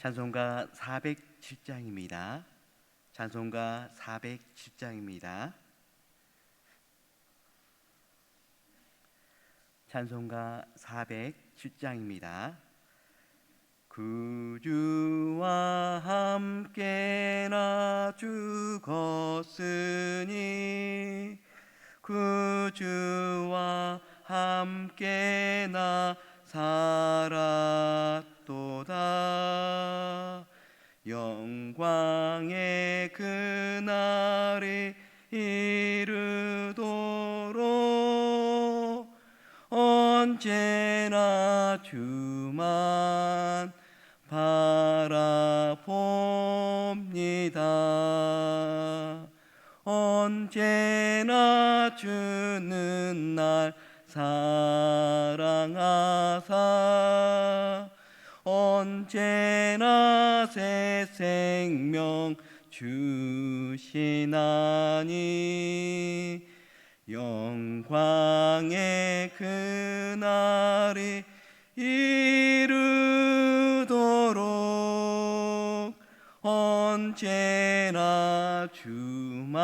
찬송가 407장입니다. 찬송가 407장입니다. 찬송가 407장입니다. 구주와 함께 나 죽었으니 구주와 함께 나 살았도다. 영광의 그날이 이르도록 언제나 주만 바라봅니다. 언제나 주는 날 사랑하사 언제나 새 생명 주시나니 영광의 그날이 이르도록 언제나 주만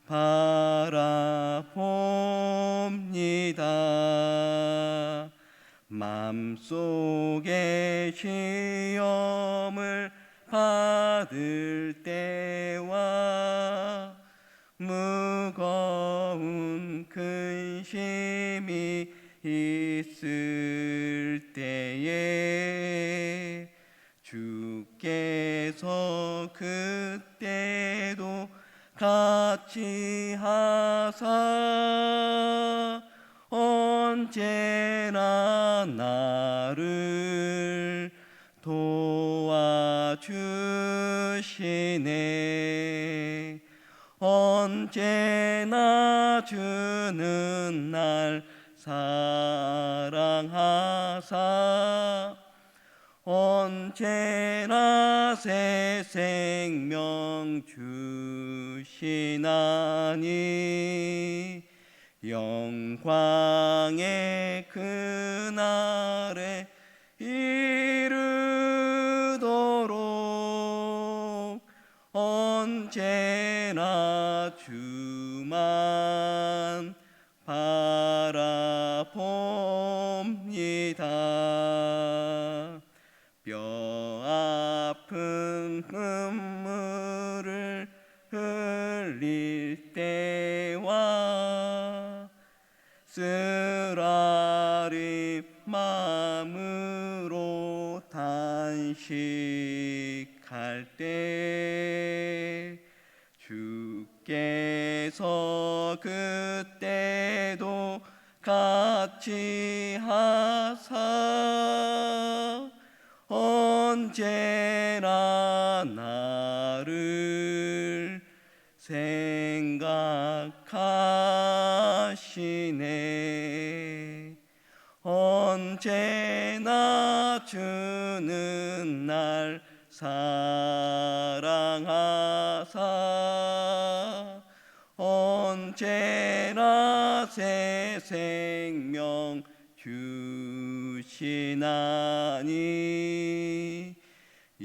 바라봅니다. 맘속에 시험을 받을 때와 무거운 근심이 있을 때에 주께서 그때도 같이 하사 언제나 나를 도와주시네. 언제나 주는 날 사랑하사 언제나 새 생명 주시나니 영광의 그날에 이르도록 언제나 주만 바라봅니다. 뼈 아픈 눈물을 흘릴 때와 쓰라린 마음으로 단식할 때 주께서 그때도 같이 하사 언제나 나를 생각하시네. 언제나 주는 날 사랑하사 언제나 새 생명 주시나니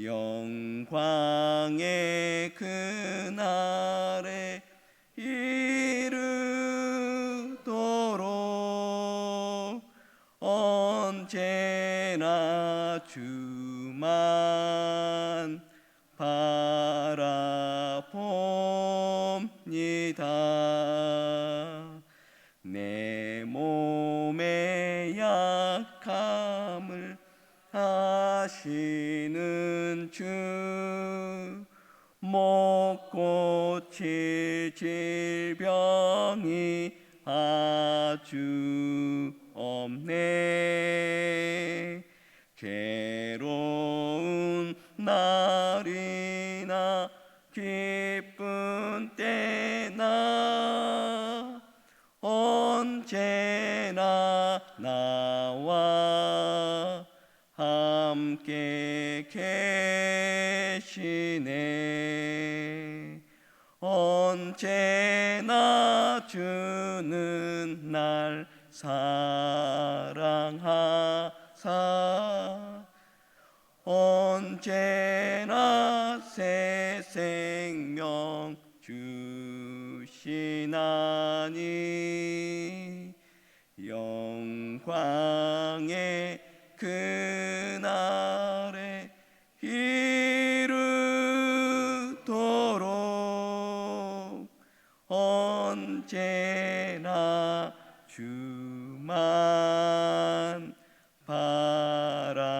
영광의 그날에 이르도록 언제나 주만 바라봅니다. 내 몸의 약함을 아시는 주 못 고칠 질병이 아주 없네. 괴로운 날이나 기쁜 때나 언제나 나와 함께 계시네. 언제나 주는 날 사랑하사 언제나 새 생명 주시나니 영광의 그날에 이르도록 언제나 주만 바라봅니다.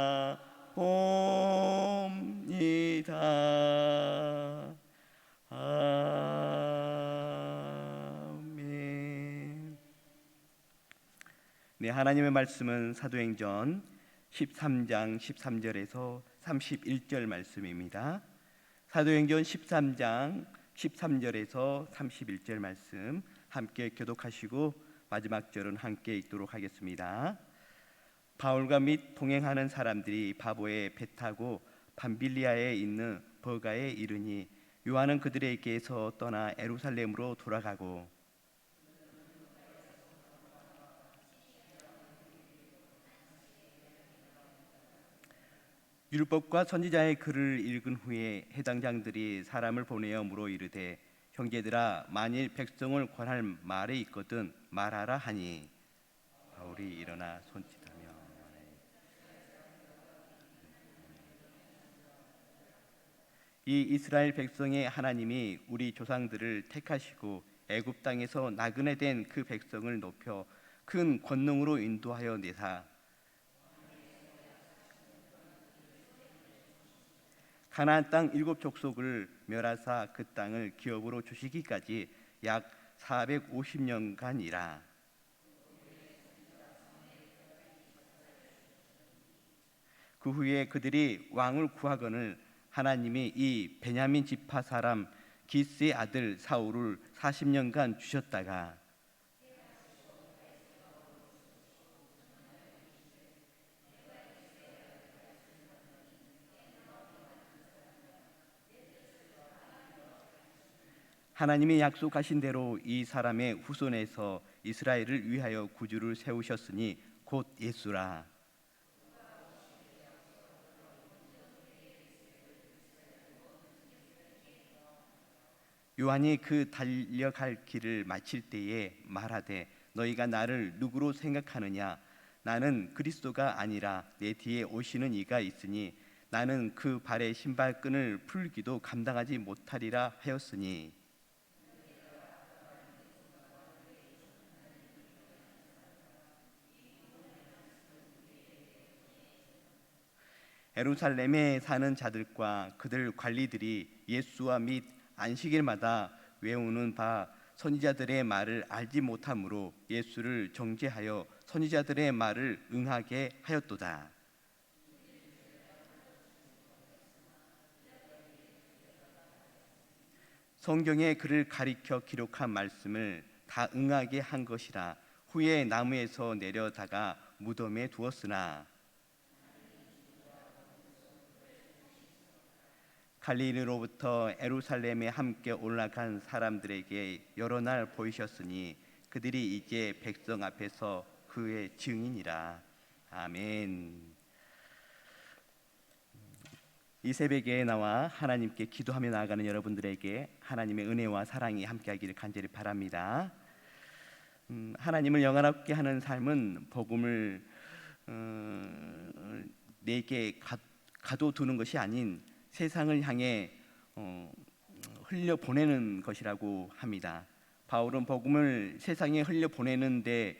아멘. 네, 하나님의 말씀은 사도행전 13장 13절에서 31절 말씀입니다. 사도행전 13장 13절에서 31절 말씀 함께 교독하시고 마지막 절은 함께 읽도록 하겠습니다. 바울과 및 동행하는 사람들이 바보에 배 타고 밤빌리아에 있는 버가에 이르니 요한은 그들에게서 떠나 예루살렘으로 돌아가고 율법과 선지자의 글을 읽은 후에 해당장들이 사람을 보내어 물어 이르되 형제들아 만일 백성을 권할 말이 있거든 말하라 하니 바울이 일어나 손짓하며 이 이스라엘 백성의 하나님이 우리 조상들을 택하시고 애굽 땅에서 나그네 된 그 백성을 높여 큰 권능으로 인도하여 내사 가나안 땅 7족속을 멸하사 그 땅을 기업으로 주시기까지 약 450년간이라. 그 후에 그들이 왕을 구하거늘 하나님이 이 베냐민 지파 사람 기스의 아들 사울을 40년간 주셨다가 하나님이 약속하신 대로 이 사람의 후손에서 이스라엘을 위하여 구주를 세우셨으니 곧 예수라. 요한이 그 달려갈 길을 마칠 때에 말하되 너희가 나를 누구로 생각하느냐 나는 그리스도가 아니라 내 뒤에 오시는 이가 있으니 나는 그 발의 신발끈을 풀기도 감당하지 못하리라 하였으니 예루살렘에 사는 자들과 그들 관리들이 예수와 및 안식일마다 외우는 바 선지자들의 말을 알지 못하므로 예수를 정죄하여 선지자들의 말을 응하게 하였도다. 성경에 그를 가리켜 기록한 말씀을 다 응하게 한 것이라. 후에 나무에서 내려다가 무덤에 두었으나 갈릴리로부터 예루살렘에 함께 올라간 사람들에게 여러 날 보이셨으니 그들이 이제 백성 앞에서 그의 증인이라. 아멘. 이 새벽에 나와 하나님께 기도하며 나아가는 여러분들에게 하나님의 은혜와 사랑이 함께하기를 간절히 바랍니다. 하나님을 영화롭게 하는 삶은 복음을 내게 가둬두는 것이 아닌 세상을 향해 흘려보내는 것이라고 합니다. 바울은 복음을 세상에 흘려보내는데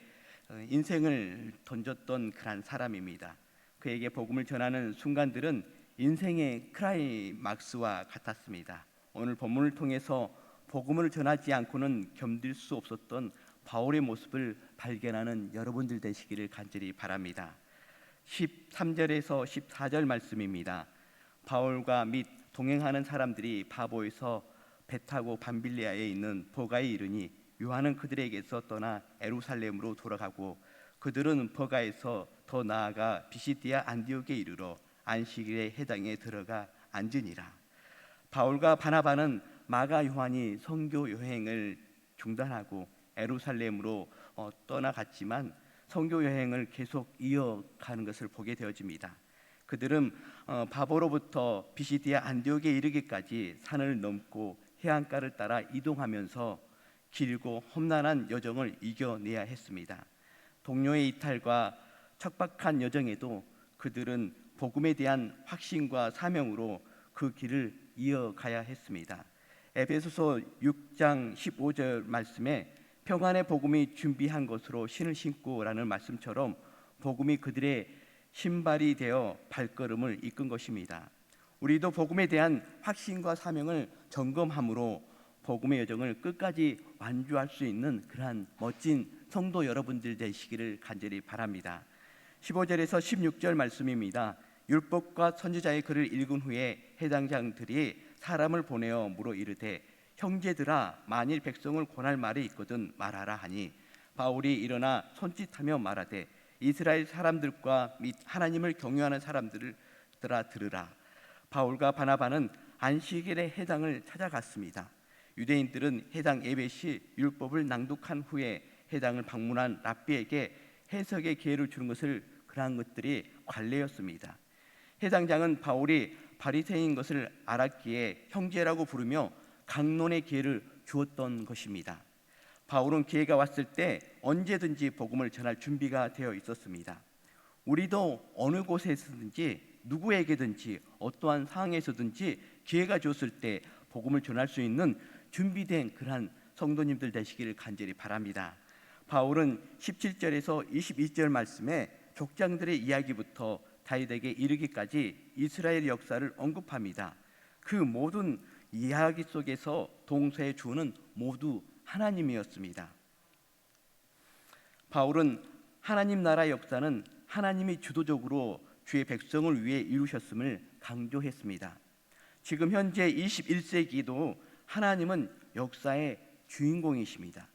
인생을 던졌던 그런 사람입니다. 그에게 복음을 전하는 순간들은 인생의 클라이막스와 같았습니다. 오늘 본문을 통해서 복음을 전하지 않고는 견딜 수 없었던 바울의 모습을 발견하는 여러분들 되시기를 간절히 바랍니다. 13절에서 14절 말씀입니다. 바울과 및 동행하는 사람들이 바보에서 배 타고 밤빌리아에 있는 버가에 이르니 요한은 그들에게서 떠나 예루살렘으로 돌아가고 그들은 버가에서 더 나아가 비시디아 안디옥에 이르러 안식일에 해당에 들어가 앉으니라. 바울과 바나바는 마가 요한이 선교 여행을 중단하고 예루살렘으로 떠나갔지만 선교 여행을 계속 이어가는 것을 보게 되어집니다. 그들은 바보로부터 비시디아 안디옥에 이르기까지 산을 넘고 해안가를 따라 이동하면서 길고 험난한 여정을 이겨내야 했습니다. 동료의 이탈과 척박한 여정에도 그들은 복음에 대한 확신과 사명으로 그 길을 이어가야 했습니다. 에베소서 6장 15절 말씀에 평안의 복음이 준비한 것으로 신을 신고라는 말씀처럼 복음이 그들의 신발이 되어 발걸음을 이끈 것입니다. 우리도 복음에 대한 확신과 사명을 점검함으로 복음의 여정을 끝까지 완주할 수 있는 그러한 멋진 성도 여러분들 되시기를 간절히 바랍니다. 15절에서 16절 말씀입니다. 율법과 선지자의 글을 읽은 후에 해당장들이 사람을 보내어 물어 이르되 형제들아 만일 백성을 권할 말이 있거든 말하라 하니 바울이 일어나 손짓하며 말하되 이스라엘 사람들과 및 하나님을 경외하는 사람들아 들으라. 바울과 바나바는 안식일의 해당을 찾아갔습니다. 유대인들은 해당 예배 시 율법을 낭독한 후에 해당을 방문한 랍비에게 해석의 기회를 주는 것을 그러한 것들이 관례였습니다. 해당장은 바울이 바리새인 것을 알았기에 형제라고 부르며 강론의 기회를 주었던 것입니다. 바울은 기회가 왔을 때 언제든지 복음을 전할 준비가 되어 있었습니다. 우리도 어느 곳에서든지 누구에게든지 어떠한 상황에서든지 기회가 줬을 때 복음을 전할 수 있는 준비된 그러한 성도님들 되시기를 간절히 바랍니다. 바울은 17절에서 22절 말씀에 족장들의 이야기부터 다윗에게 이르기까지 이스라엘 역사를 언급합니다. 그 모든 이야기 속에서 동서의 주는 모두 하나님이었습니다. 바울은 하나님 나라 역사는 하나님이 주도적으로 주의 백성을 위해 이루셨음을 강조했습니다. 지금 현재 21세기도 하나님은 역사의 주인공이십니다.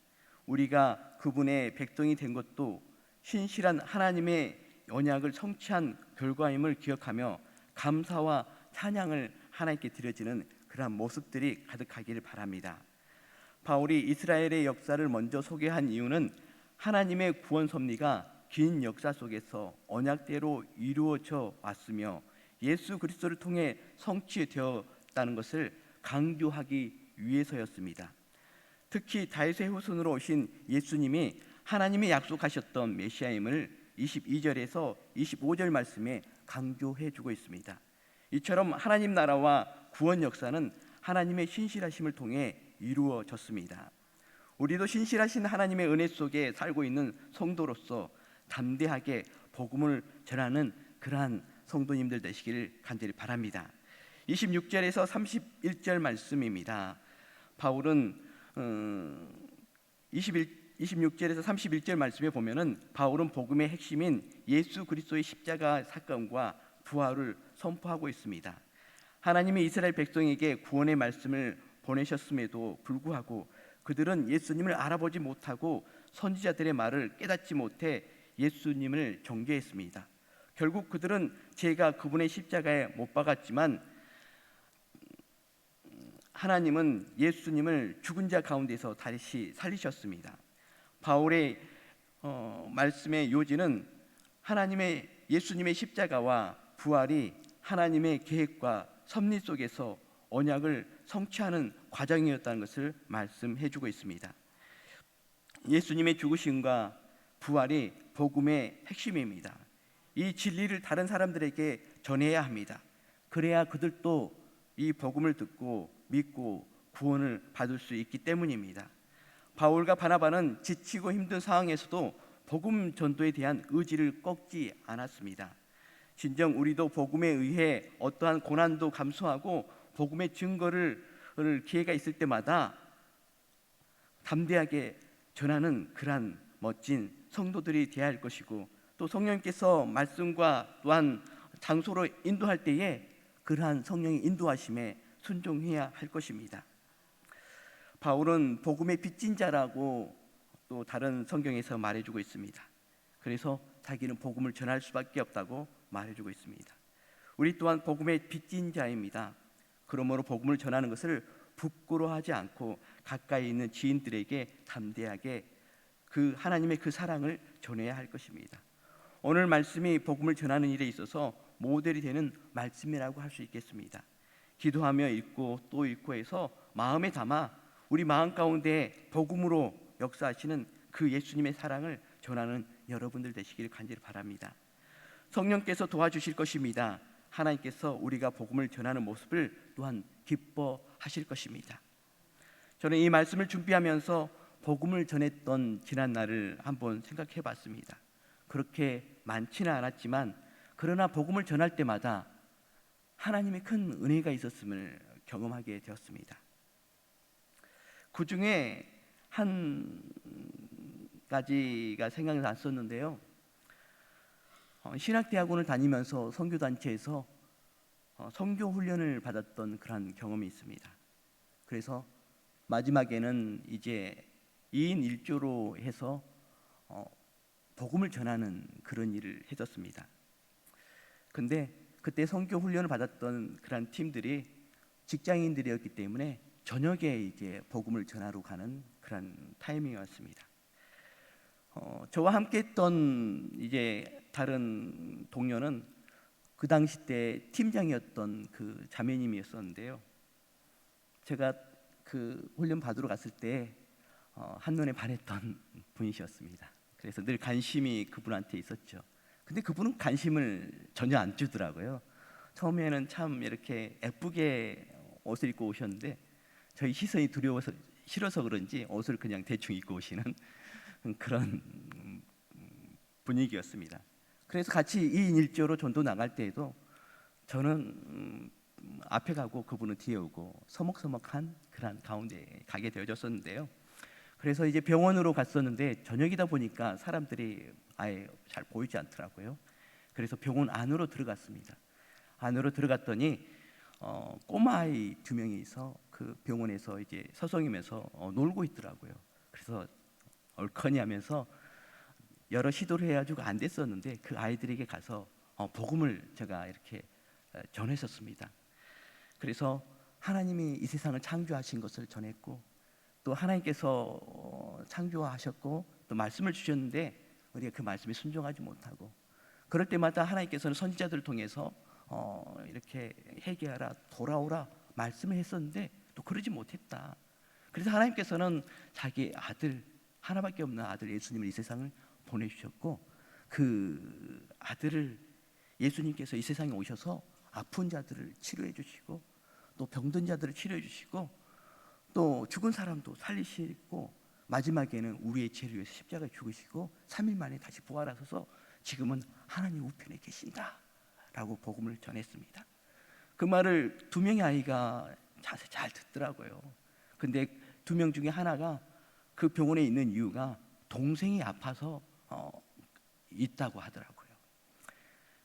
우리가 그분의 백성이 된 것도 신실한 하나님의 언약을 성취한 결과임을 기억하며 감사와 찬양을 하나님께 드려지는 그러한 모습들이 가득하기를 바랍니다. 바울이 이스라엘의 역사를 먼저 소개한 이유는 하나님의 구원 섭리가 긴 역사 속에서 언약대로 이루어져 왔으며 예수 그리스도를 통해 성취되었다는 것을 강조하기 위해서였습니다. 특히 다윗의 후손으로 오신 예수님이 하나님이 약속하셨던 메시아임을 22절에서 25절 말씀에 강조해 주고 있습니다. 이처럼 하나님 나라와 구원 역사는 하나님의 신실하심을 통해 이루어졌습니다. 우리도 신실하신 하나님의 은혜 속에 살고 있는 성도로서 담대하게 복음을 전하는 그러한 성도님들 되시기를 간절히 바랍니다. 26절에서 31절 말씀입니다. 바울은 26절에서 31절 말씀에 보면은 바울은 복음의 핵심인 예수 그리스도의 십자가 사건과 부활을 선포하고 있습니다. 하나님이 이스라엘 백성에게 구원의 말씀을 보내셨음에도 불구하고 그들은 예수님을 알아보지 못하고 선지자들의 말을 깨닫지 못해 예수님을 정죄했습니다. 결국 그들은 제가 그분의 십자가에 못 박았지만 하나님은 예수님을 죽은 자 가운데서 다시 살리셨습니다. 바울의 말씀의 요지는 하나님의 예수님의 십자가와 부활이 하나님의 계획과 섭리 속에서 언약을 성취하는 과정이었다는 것을 말씀해주고 있습니다. 예수님의 죽으심과 부활이 복음의 핵심입니다. 이 진리를 다른 사람들에게 전해야 합니다. 그래야 그들도 이 복음을 듣고 믿고 구원을 받을 수 있기 때문입니다. 바울과 바나바는 지치고 힘든 상황에서도 복음 전도에 대한 의지를 꺾지 않았습니다. 진정 우리도 복음에 의해 어떠한 고난도 감수하고 복음의 증거를 기회가 있을 때마다 담대하게 전하는 그러한 멋진 성도들이 되어야 할 것이고, 또 성령께서 말씀과 또한 장소로 인도할 때에 그러한 성령의 인도하심에 순종해야 할 것입니다. 바울은 복음의 빚진 자라고 또 다른 성경에서 말해주고 있습니다. 그래서 자기는 복음을 전할 수밖에 없다고 말해주고 있습니다. 우리 또한 복음의 빚진 자입니다. 그러므로 복음을 전하는 것을 부끄러워하지 않고 가까이 있는 지인들에게 담대하게 그 하나님의 그 사랑을 전해야 할 것입니다. 오늘 말씀이 복음을 전하는 일에 있어서 모델이 되는 말씀이라고 할 수 있겠습니다. 기도하며 읽고 또 읽고 해서 마음에 담아 우리 마음 가운데 복음으로 역사하시는 그 예수님의 사랑을 전하는 여러분들 되시길 간절히 바랍니다. 성령께서 도와주실 것입니다. 하나님께서 우리가 복음을 전하는 모습을 또한 기뻐하실 것입니다. 저는 이 말씀을 준비하면서 복음을 전했던 지난 날을 한번 생각해 봤습니다. 그렇게 많지는 않았지만 그러나 복음을 전할 때마다 하나님의 큰 은혜가 있었음을 경험하게 되었습니다. 그 중에 한 가지가 생각났었는데요. 신학대학원을 다니면서 선교단체에서 선교 훈련을 받았던 그런 경험이 있습니다. 그래서 마지막에는 이제 2인 1조로 해서 복음을 전하는 그런 일을 해줬습니다. 근데 그때 선교 훈련을 받았던 그런 팀들이 직장인들이었기 때문에 저녁에 이제 복음을 전하러 가는 그런 타이밍이었습니다. 저와 함께했던 이제 다른 동료는 그 당시 때 팀장이었던 그 자매님이었었는데요. 제가 그 훈련 받으러 갔을 때 한눈에 반했던 분이셨습니다. 그래서 늘 관심이 그분한테 있었죠. 근데 그분은 관심을 전혀 안 주더라고요. 처음에는 참 이렇게 예쁘게 옷을 입고 오셨는데 저희 시선이 두려워서 싫어서 그런지 옷을 그냥 대충 입고 오시는 그런 분위기였습니다. 그래서 같이 2인 1조로 전도 나갈 때에도 저는 앞에 가고 그분은 뒤에 오고 서먹서먹한 그런 가운데 가게 되어졌었는데요. 그래서 이제 병원으로 갔었는데 저녁이다 보니까 사람들이 아예 잘 보이지 않더라고요. 그래서 병원 안으로 들어갔습니다. 안으로 들어갔더니 꼬마아이 2명이서 그 병원에서 이제 서성이면서 놀고 있더라고요. 그래서 얼커니 하면서 여러 시도를 해가지고 안 됐었는데 그 아이들에게 가서 복음을 제가 이렇게 전했었습니다. 그래서 하나님이 이 세상을 창조하신 것을 전했고 또 하나님께서 창조하셨고 또 말씀을 주셨는데 우리가 그 말씀에 순종하지 못하고 그럴 때마다 하나님께서는 선지자들을 통해서 이렇게 회개하라 돌아오라 말씀을 했었는데 또 그러지 못했다. 그래서 하나님께서는 자기 아들 하나밖에 없는 아들 예수님을 이 세상을 보내주셨고 그 아들을 예수님께서 이 세상에 오셔서 아픈 자들을 치료해 주시고 또 병든 자들을 치료해 주시고 또 죽은 사람도 살리시고 마지막에는 우리의 죄를 위해서 십자가에 죽으시고 3일 만에 다시 부활하셔서 지금은 하나님 우편에 계신다 라고 복음을 전했습니다. 그 말을 2명의 아이가 자세히 잘 듣더라고요. 근데 2명 중에 하나가 그 병원에 있는 이유가 동생이 아파서 있다고 하더라고요.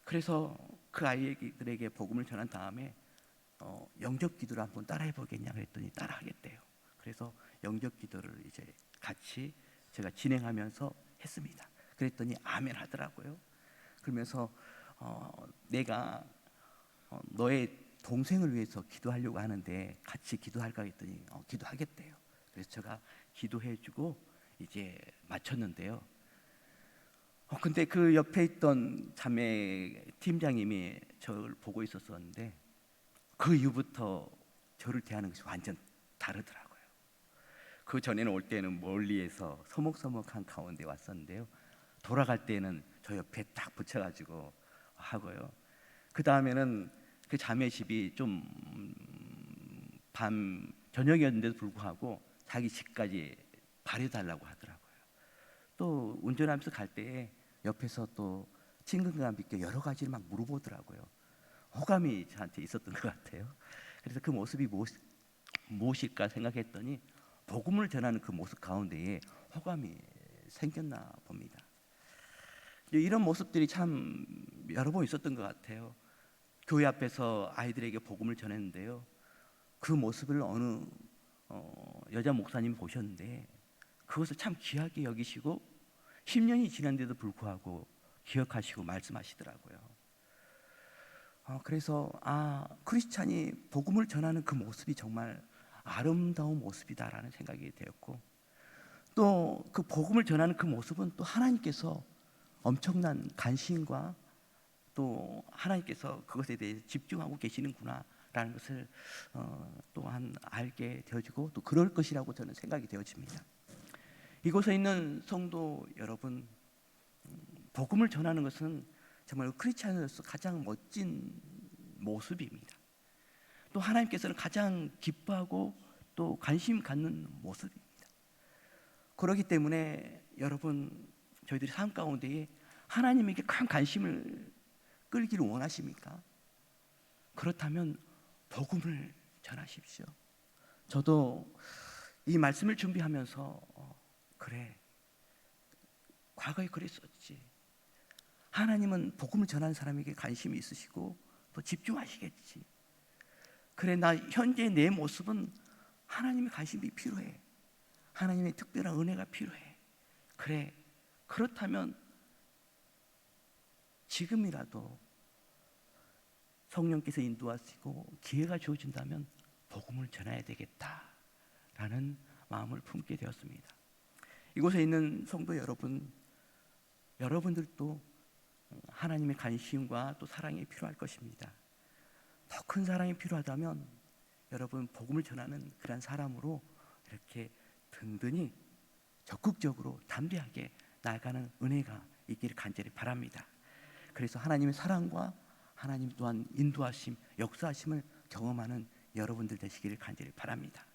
그래서 그 아이들에게 복음을 전한 다음에 영접 기도를 한번 따라해 보겠냐 그랬더니 따라하겠대요. 그래서 영접 기도를 이제 같이 제가 진행하면서 했습니다. 그랬더니 아멘 하더라고요. 그러면서 내가 너의 동생을 위해서 기도하려고 하는데 같이 기도할까 했더니 기도하겠대요. 그래서 제가 기도해주고 이제 마쳤는데요. 근데 그 옆에 있던 자매 팀장님이 저를 보고 있었었는데 그 이후부터 저를 대하는 것이 완전 다르더라고요. 그 전에는 올 때는 멀리에서 서먹서먹한 가운데 왔었는데요. 돌아갈 때는 저 옆에 딱 붙여가지고 하고요. 그 다음에는 그 자매 집이 좀 밤 저녁이었는데도 불구하고 자기 집까지 바래달라고 하더라고요. 또 운전하면서 갈 때에 옆에서 또 친근감 있게 여러 가지를 막 물어보더라고요. 호감이 저한테 있었던 것 같아요. 그래서 그 모습이 무엇일까 생각했더니 복음을 전하는 그 모습 가운데에 호감이 생겼나 봅니다. 이런 모습들이 참 여러 번 있었던 것 같아요. 교회 앞에서 아이들에게 복음을 전했는데요. 그 모습을 어느 여자 목사님이 보셨는데 그것을 참 귀하게 여기시고 10년이 지난데도 불구하고 기억하시고 말씀하시더라고요. 그래서 크리스찬이 복음을 전하는 그 모습이 정말 아름다운 모습이다라는 생각이 되었고 또 그 복음을 전하는 그 모습은 또 하나님께서 엄청난 간신과 또 하나님께서 그것에 대해 집중하고 계시는구나라는 것을 또한 알게 되어지고 또 그럴 것이라고 저는 생각이 되어집니다. 이곳에 있는 성도 여러분, 복음을 전하는 것은 정말 크리스찬으로서 가장 멋진 모습입니다. 또 하나님께서는 가장 기뻐하고 또 관심 갖는 모습입니다. 그렇기 때문에 여러분, 저희들이 삶 가운데에 하나님에게 큰 관심을 끌기를 원하십니까? 그렇다면 복음을 전하십시오. 저도 이 말씀을 준비하면서 그래, 과거에 그랬었지. 하나님은 복음을 전하는 사람에게 관심이 있으시고 또 집중하시겠지. 그래, 나 현재 내 모습은 하나님의 관심이 필요해. 하나님의 특별한 은혜가 필요해. 그래, 그렇다면 지금이라도 성령께서 인도하시고 기회가 주어진다면 복음을 전해야 되겠다라는 마음을 품게 되었습니다. 이곳에 있는 성도 여러분, 여러분들도 하나님의 관심과 또 사랑이 필요할 것입니다. 더 큰 사랑이 필요하다면 여러분, 복음을 전하는 그런 사람으로 이렇게 든든히 적극적으로 담대하게 나아가는 은혜가 있기를 간절히 바랍니다. 그래서 하나님의 사랑과 하나님 또한 인도하심, 역사하심을 경험하는 여러분들 되시기를 간절히 바랍니다.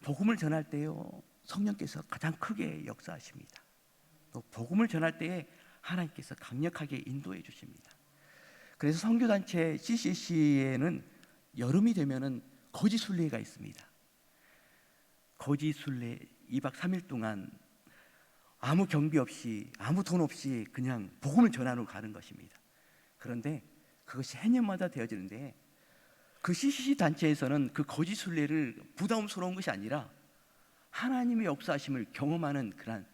복음을 전할 때요, 성령께서 가장 크게 역사하십니다. 또 복음을 전할 때에 하나님께서 강력하게 인도해 주십니다. 그래서 선교단체 CCC에는 여름이 되면은 거지 순례가 있습니다. 거지 순례 2박 3일 동안 아무 경비 없이 아무 돈 없이 그냥 복음을 전하러 가는 것입니다. 그런데 그것이 해년마다 되어지는데 그 CCC 단체에서는 그 거지 순례를 부담스러운 것이 아니라 하나님의 역사하심을 경험하는 그런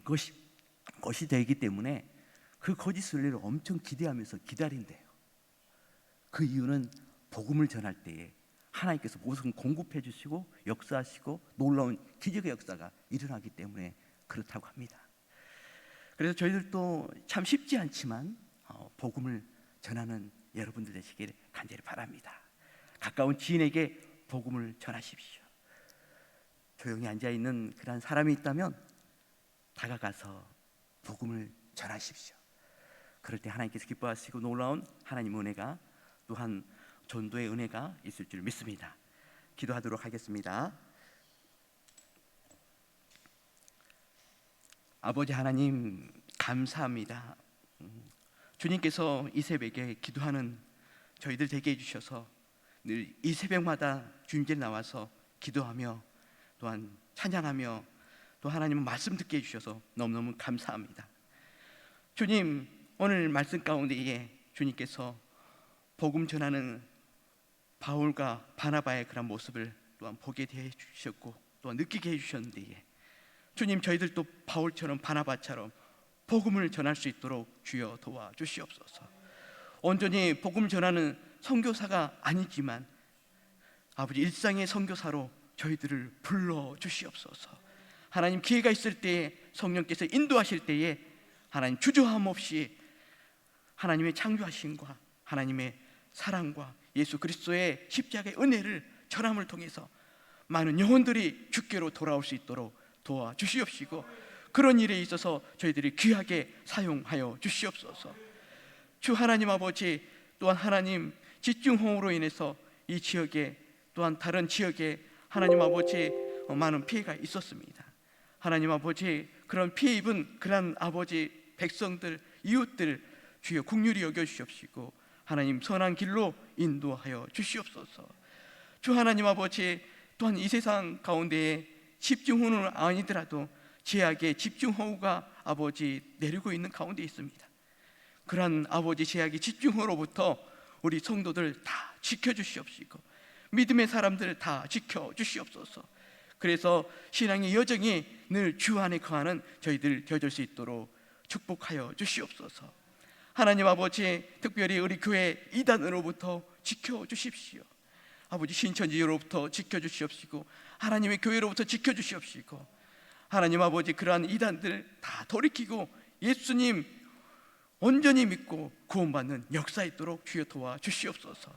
것이 되기 때문에 그 거지 순례를 엄청 기대하면서 기다린대요. 그 이유는 복음을 전할 때에 하나님께서 무엇을 공급해 주시고 역사하시고 놀라운 기적의 역사가 일어나기 때문에 그렇다고 합니다. 그래서 저희들도 참 쉽지 않지만 복음을 전하는 여러분들 되시기를 간절히 바랍니다. 가까운 지인에게 복음을 전하십시오. 조용히 앉아있는 그런 사람이 있다면 다가가서 복음을 전하십시오. 그럴 때 하나님께서 기뻐하시고 놀라운 하나님의 은혜가 또한 전도의 은혜가 있을 줄 믿습니다. 기도하도록 하겠습니다. 아버지 하나님, 감사합니다. 주님께서 이 새벽에 기도하는 저희들 되게 해주셔서 늘 이 새벽마다 주님께 나와서 기도하며 또한 찬양하며 또 하나님의 말씀 듣게 해주셔서 너무너무 감사합니다. 주님, 오늘 말씀 가운데에 주님께서 복음 전하는 바울과 바나바의 그런 모습을 또한 보게 해 주셨고 또한 느끼게 해 주셨는데, 주님, 저희들도 바울처럼 바나바처럼 복음을 전할 수 있도록 주여 도와주시옵소서. 온전히 복음 전하는 선교사가 아니지만 아버지 일상의 선교사로 저희들을 불러 주시옵소서. 하나님, 기회가 있을 때에 성령께서 인도하실 때에 하나님 주저함 없이 하나님의 창조하심과 하나님의 사랑과 예수 그리스도의 십자가의 은혜를 전함을 통해서 많은 영혼들이 주께로 돌아올 수 있도록 도와주시옵시고, 그런 일에 있어서 저희들이 귀하게 사용하여 주시옵소서. 주 하나님 아버지, 또한 하나님 집중호우로 인해서 이 지역에 또한 다른 지역에 하나님 아버지 많은 피해가 있었습니다. 하나님 아버지, 그런 피해 입은 그런 아버지 백성들, 이웃들 주여 긍휼히 여겨 주시옵시고 하나님 선한 길로 인도하여 주시옵소서. 주 하나님 아버지, 또한 이 세상 가운데에 집중호우는 아니더라도 제약의 집중호우가 아버지 내리고 있는 가운데 있습니다. 그러한 아버지 제약의 집중호우로부터 우리 성도들 다 지켜주시옵시고 믿음의 사람들 다 지켜주시옵소서. 그래서 신앙의 여정이 늘 주 안에 거하는 저희들 되어줄 수 있도록 축복하여 주시옵소서. 하나님 아버지, 특별히 우리 교회 이단으로부터 지켜주십시오. 아버지 신천지로부터 지켜주시옵시고 하나님의 교회로부터 지켜주시옵시고 하나님 아버지, 그러한 이단들 다 돌이키고 예수님 온전히 믿고 구원받는 역사 있도록 주여 도와주시옵소서.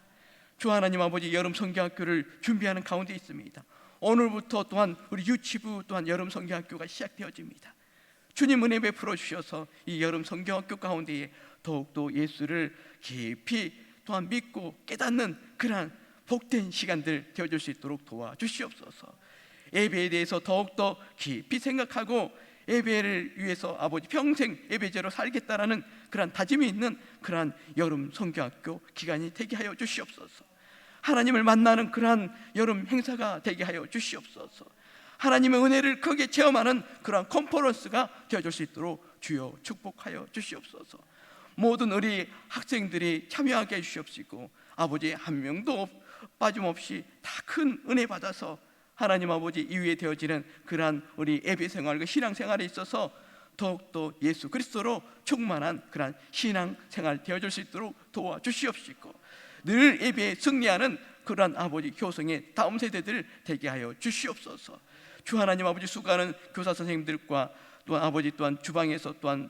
주 하나님 아버지, 여름 성경학교를 준비하는 가운데 있습니다. 오늘부터 또한 우리 유치부 또한 여름 성경학교가 시작되어집니다. 주님 은혜 베풀어 주셔서 이 여름 성경학교 가운데에 더욱더 예수를 깊이 또한 믿고 깨닫는 그러한 복된 시간들 되어줄 수 있도록 도와주시옵소서. 예배에 대해서 더욱더 깊이 생각하고 예배를 위해서 아버지 평생 예배제로 살겠다라는 그러한 다짐이 있는 그러한 여름 성경학교 기간이 되게 하여 주시옵소서. 하나님을 만나는 그러한 여름 행사가 되게 하여 주시옵소서. 하나님의 은혜를 크게 체험하는 그러한 컨퍼런스가 되어줄 수 있도록 주여 축복하여 주시옵소서. 모든 우리 학생들이 참여하게 해주시옵시고 아버지 한 명도 빠짐없이 다 큰 은혜 받아서 하나님 아버지 이후에 되어지는 그러한 우리 예배 생활과 신앙 생활에 있어서 더욱더 예수 그리스도로 충만한 그러한 신앙 생활 되어줄 수 있도록 도와주시옵시고 늘 예배에 승리하는 그러한 아버지 효성의 다음 세대들 되게 하여 주시옵소서. 주 하나님 아버지, 수고하는 교사 선생님들과 또한 아버지 또한 주방에서 또한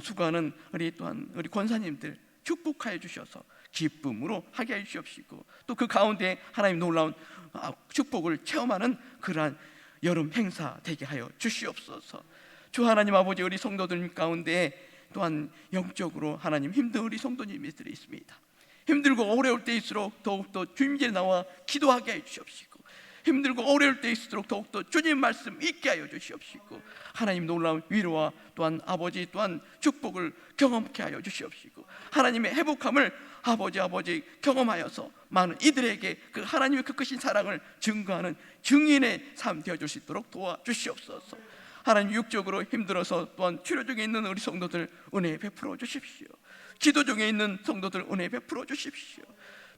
수고하는 우리 권사님들 축복하여 주셔서 기쁨으로 하게 해 주시옵시고 또 그 가운데 하나님 놀라운 축복을 체험하는 그러한 여름 행사 되게 하여 주시옵소서. 주 하나님 아버지, 우리 성도들 가운데 또한 영적으로 하나님 힘든 우리 성도님들이 있습니다. 힘들고 어려울 때일수록 더욱더 주님께 나와 기도하게 해 주시옵시고 힘들고 어려울 때일수록 더욱더 주님 말씀 있게 하여 주시옵시고 하나님 놀라운 위로와 또한 아버지 또한 축복을 경험케 하여 주시옵시고 하나님의 회복함을 아버지 경험하여서 많은 이들에게 그 하나님의 그 크신 사랑을 증거하는 증인의 삶 되어줄 수 있도록 도와주시옵소서. 하나님, 육적으로 힘들어서 또한 치료 중에 있는 우리 성도들 은혜 베풀어 주십시오. 기도 중에 있는 성도들 은혜 베풀어 주십시오.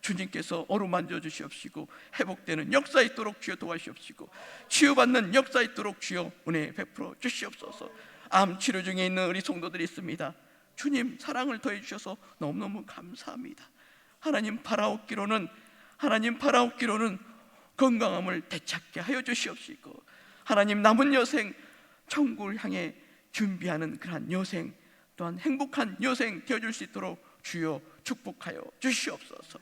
주님께서 어루만져 주시옵시고 회복되는 역사 있도록 주여 도와주시옵시고 치유받는 역사 있도록 주여 은혜 베풀어 주시옵소서. 암 치료 중에 있는 우리 성도들이 있습니다. 주님 사랑을 더해 주셔서 너무너무 감사합니다. 하나님 바라옵기로는 건강함을 되찾게 하여 주시옵시고 하나님 남은 여생 천국을 향해 준비하는 그러한 여생 또한 행복한 여생 되어줄 수 있도록 주여 축복하여 주시옵소서.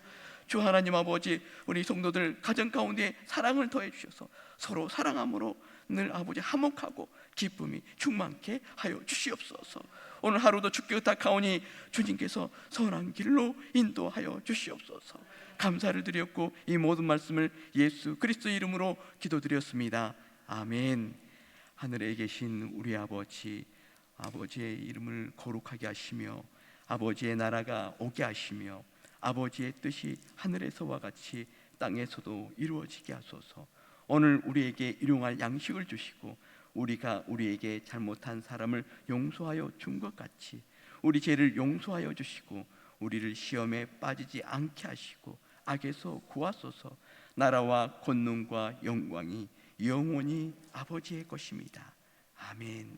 주 하나님 아버지, 우리 성도들 가정 가운데 사랑을 더해 주셔서 서로 사랑함으로 늘 아버지 화목하고 기쁨이 충만케 하여 주시옵소서. 오늘 하루도 주께 의탁하오니 주님께서 선한 길로 인도하여 주시옵소서. 감사를 드렸고 이 모든 말씀을 예수 그리스도 이름으로 기도드렸습니다. 아멘. 하늘에 계신 우리 아버지, 아버지의 이름을 거룩하게 하시며 아버지의 나라가 오게 하시며 아버지의 뜻이 하늘에서와 같이 땅에서도 이루어지게 하소서. 오늘 우리에게 일용할 양식을 주시고 우리가 우리에게 잘못한 사람을 용서하여 준 것 같이 우리 죄를 용서하여 주시고 우리를 시험에 빠지지 않게 하시고 악에서 구하소서. 나라와 권능과 영광이 영원히 아버지의 것입니다. 아멘.